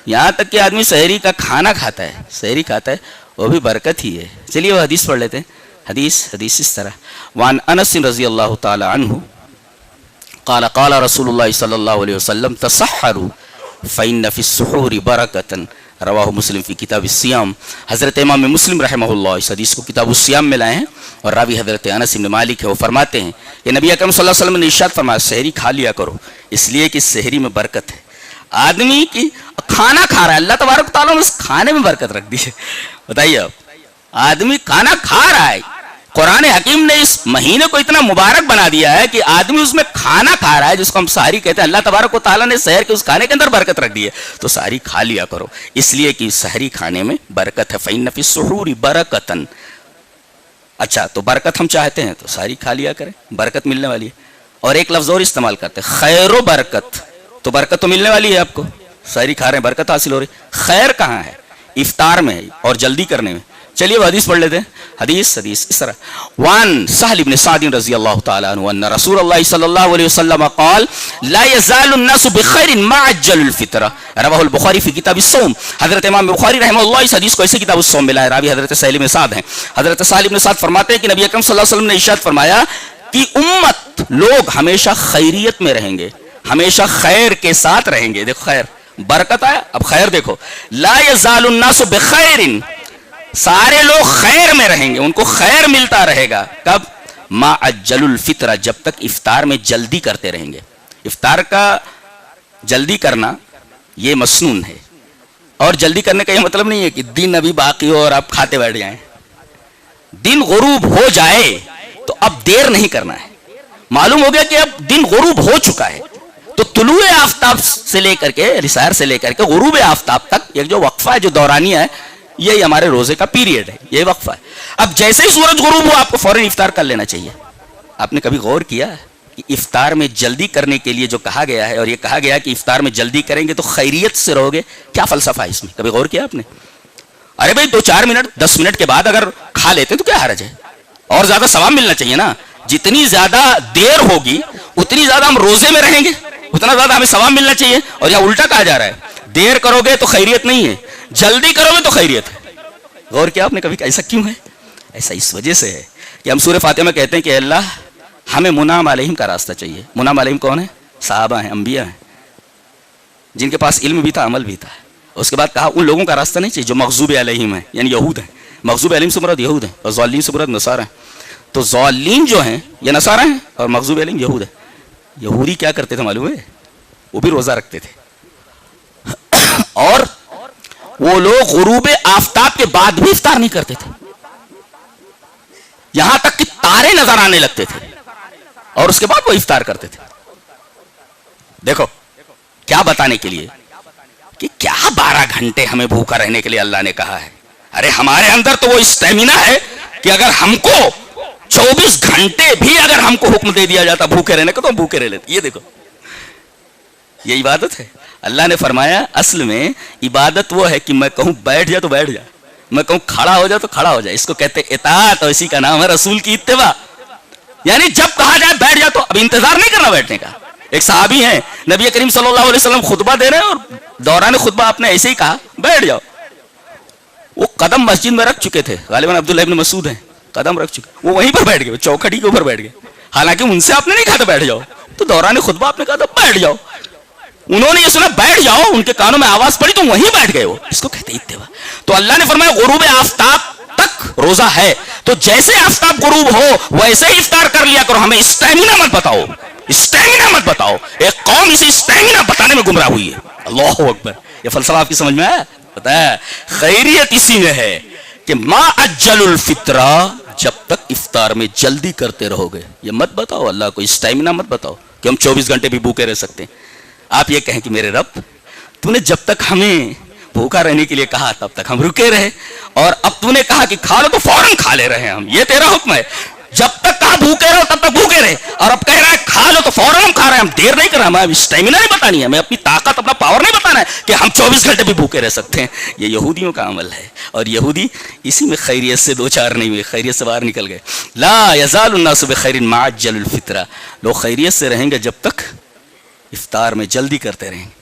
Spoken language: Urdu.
یہاں تک کہ آدمی سحری کا کھانا کھاتا ہے، سحری کھاتا ہے، وہ بھی برکت ہی ہے۔ چلیے وہ حدیث پڑھ لیتے ہیں۔ حدیث اس طرح، وعن انس رضی اللہ تعالی عنہ قال قال رسول اللہ صلی اللہ علیہ وسلم تسحروا فإن فی السحور برکۃ، رواہ مسلم فی کتاب الصیام۔ حضرت امام مسلم رحمہ اللہ اس حدیث کو کتاب الصیام میں لائے ہیں، اور راوی حضرت انس بن مالک ہے، وہ فرماتے ہیں کہ نبی اکرم صلی اللہ علیہ وسلم نے ارشاد فرمایا سحری کھا لیا کرو، اس لیے کہ سحری میں برکت ہے۔ آدمی کی کھانا کھا رہا ہے، اللہ تبارک تعالیٰ نے اس کھانے میں برکت رکھ دی ہے۔ بتائیے اب آدمی کھانا کھا رہا ہے، قرآن حکیم نے اس مہینے کو اتنا مبارک بنا دیا ہے کہ آدمی اس میں کھانا کھا رہا ہے، جس کو ہم سحری کہتے ہیں، اللہ تبارک و تعالیٰ نے سحر کے اس کھانے کے اندر برکت رکھ دی ہے، تو سحری کھا لیا کرو، اس لیے کہ سحری کھانے میں برکت ہے۔ فإن فی السحور برکۃ، اچھا تو برکت ہم چاہتے ہیں تو سحری کھا لیا کریں، برکت ملنے والی ہے۔ اور ایک لفظ اور استعمال کرتے ہیں، خیر و برکت، تو برکت تو ملنے والی ہے آپ کو، سحری کھا رہے ہیں، برکت حاصل ہو رہی۔ خیر کہاں ہے؟ افطار میں ہے اور جلدی کرنے میں۔ چلیے وہ حدیث پڑھ لیتے ہیں۔ حدیث اس طرح، وان سہل بن سعد رضی اللہ تعالی عنہ ان رسول اللہ صلی اللہ علیہ وسلم قال لا يزال الناس بخير ما عجل الفطر، رواہ البخاری فی کتاب الصوم۔ حضرت امام بخاری رحمہ اللہ اس حدیث کو ایسے کتاب الصوم میں لائے، راوی حضرت سہل بن سعد ہیں۔ حضرت سہل بن سعد فرماتے ہیں کہ نبی اکرم صلی اللہ علیہ وسلم نے ارشاد فرمایا کہ امت لوگ ہمیشہ خیریت میں رہیں گے، ہمیشہ خیر کے ساتھ رہیں گے۔ دیکھو خیر، برکت آیا، اب خیر دیکھو، لا يزال الناس بخير، سارے لوگ خیر میں رہیں گے، ان کو خیر ملتا رہے گا۔ کب؟ ما عجل الفطر، جب تک افطار میں جلدی کرتے رہیں گے۔ افطار کا جلدی کرنا یہ مسنون ہے، اور جلدی کرنے کا یہ مطلب نہیں ہے کہ دن ابھی باقی ہو اور آپ کھاتے بیٹھ جائیں۔ دن غروب ہو جائے تو اب دیر نہیں کرنا ہے۔ معلوم ہو گیا کہ اب دن غروب ہو چکا ہے، تو طلوع آفتاب سے لے کر کے، سحر سے لے کر کے غروب آفتاب تک ایک جو وقفہ ہے، جو دورانیہ ہے، یہی ہمارے روزے کا پیریڈ ہے، یہ وقفہ ہے۔ اب جیسے ہی سورج غروب ہو آپ کو فوراً افطار کر لینا چاہیے۔ آپ نے کبھی غور کیا کہ افطار میں جلدی کرنے کے لیے جو کہا گیا ہے، اور یہ کہا گیا کہ افطار میں جلدی کریں گے تو خیریت سے رہو گے، کیا فلسفہ ہے اس میں؟ کبھی غور کیا آپ نے؟ ارے بھائی 2-4 منٹ 10 منٹ کے بعد اگر کھا لیتے تو کیا حرج ہے؟ اور زیادہ ثواب ملنا چاہیے نا۔ جتنی زیادہ دیر ہوگی اتنی زیادہ ہم روزے میں رہیں گے، اتنا زیادہ ہمیں ثواب ملنا چاہیے۔ اور یہاں الٹا کہا جا رہا ہے، دیر کرو گے تو خیریت نہیں ہے، جلدی کرو گے تو خیریت ہے۔ غور کیا آپ نے کبھی؟ ایسا کیوں ہے؟ ایسا اس وجہ سے ہے کہ ہم سورہ فاتحہ میں کہتے ہیں کہ اللہ ہمیں منعم علیہم کا راستہ چاہیے۔ منعم علیہم کون ہے؟ صحابہ ہیں، انبیاء ہیں، جن کے پاس علم بھی تھا، عمل بھی تھا۔ اس کے بعد کہا ان لوگوں کا راستہ نہیں چاہیے جو مغضوب علیہم ہیں، یعنی یہود ہیں۔ مغضوب علیہم سے مراد یہود ہیں، اور ضالین سے مراد نصارہ ہیں۔ تو ضالین جو ہیں یہ نصارہ ہیں، اور مغضوب علیہم یہود ہیں۔ یہودی کیا کرتے تھے معلوم ہے؟ وہ بھی روزہ رکھتے تھے، اور وہ لوگ غروب آفتاب کے بعد بھی افطار نہیں کرتے تھے، یہاں تک کہ تارے نظر آنے لگتے تھے، اور اس کے بعد وہ افطار کرتے تھے۔ دیکھو کیا بتانے کے لیے کہ کیا 12 گھنٹے ہمیں بھوکا رہنے کے لیے اللہ نے کہا ہے۔ ارے ہمارے اندر تو وہ اسٹیمنا ہے کہ اگر ہم کو 24 گھنٹے بھی اگر ہم کو حکم دے دیا جاتا بھوکے رہنے کا تو ہم بھوکے رہ لیتے۔ یہ دیکھو، یہ عبادت ہے۔ اللہ نے فرمایا اصل میں عبادت وہ ہے کہ میں کہوں بیٹھ جا تو بیٹھ جا، میں کہوں کھڑا ہو جا تو کھڑا ہو جا۔ اس کو کہتے اطاعت، اور اسی کا نام ہے رسول کی اتباع۔ یعنی جب کہا جائے بیٹھ جا تو اب انتظار نہیں کرنا بیٹھنے کا۔ ایک صحابی ہیں، نبی کریم صلی اللہ علیہ وسلم خطبہ دے رہے ہیں، اور دوران خطبہ آپ نے ایسے ہی کہا بیٹھ جاؤ۔ وہ قدم مسجد میں رکھ چکے تھے، غالباً عبداللہ ابن مسعود ہیں، قدم رکھ چکے، وہ وہیں پر بیٹھ گئے، چوکھٹی کے اوپر بیٹھ گئے۔ حالانکہ ان سے آپ نے نہیں کہا تھا بیٹھ جاؤ، تو دوران خطبہ آپ نے کہا تھا بیٹھ جاؤ۔ انہوں نے یہ سنا بیٹھ جاؤ، ان کے کانوں میں آواز پڑی تو وہیں بیٹھ گئے وہ۔ اس کو کہتے اتباع۔ تو اللہ نے فرمایا غروب آفتاب تک روزہ ہے، تو جیسے آفتاب غروب ہو ویسے ہی افطار کر لیا کرو۔ ہمیں اسٹیمنا مت بتاؤ، اسٹیمنا مت بتاؤ۔ ایک قوم اسی اسٹیمنا بتانے میں گمراہ ہوئی ہے۔ اللہ اکبر۔ یہ فلسفہ آپ کی سمجھ میں آیا؟ پتہ ہے خیریت اسی میں ہے کہ ما اجل الفطر، جب تک افطار میں جلدی کرتے رہو گے۔ یہ مت بتاؤ اللہ کو، اسٹیمنا مت بتاؤ کہ ہم 24 گھنٹے بھی بھوکے رہ سکتے ہیں۔ آپ یہ کہیں کہ میرے رب تو نے جب تک ہمیں بھوکا رہنے کے لیے کہا تب تک ہم رکے رہے، اور اب تو نے کہا کہ کھا لو تو فوراً کھا لے رہے ہیں ہم، یہ تیرا حکم ہے۔ جب تک کہا بھوکے رہو تب تک بھوکے رہے، اور اب کہہ رہا ہے کھا لو تو فوراً ہم کھا رہے ہیں، ہم دیر نہیں کر رہے ہیں، ہمیں اسٹیمنا نہیں بتانی ہے، ہمیں اپنی طاقت اپنا پاور نہیں بتانا ہے کہ ہم 24 گھنٹے بھی بھوکے رہ سکتے ہیں۔ یہ یہودیوں کا عمل ہے، اور یہودی اسی میں خیریت سے 2-4 نہیں ہوئے، خیریت سے باہر نکل گئے۔ لا یزال الناس بخیر ما عجل الفطر، لوگ خیریت سے رہیں گے جب تک افطار میں جلدی کرتے رہیں گے۔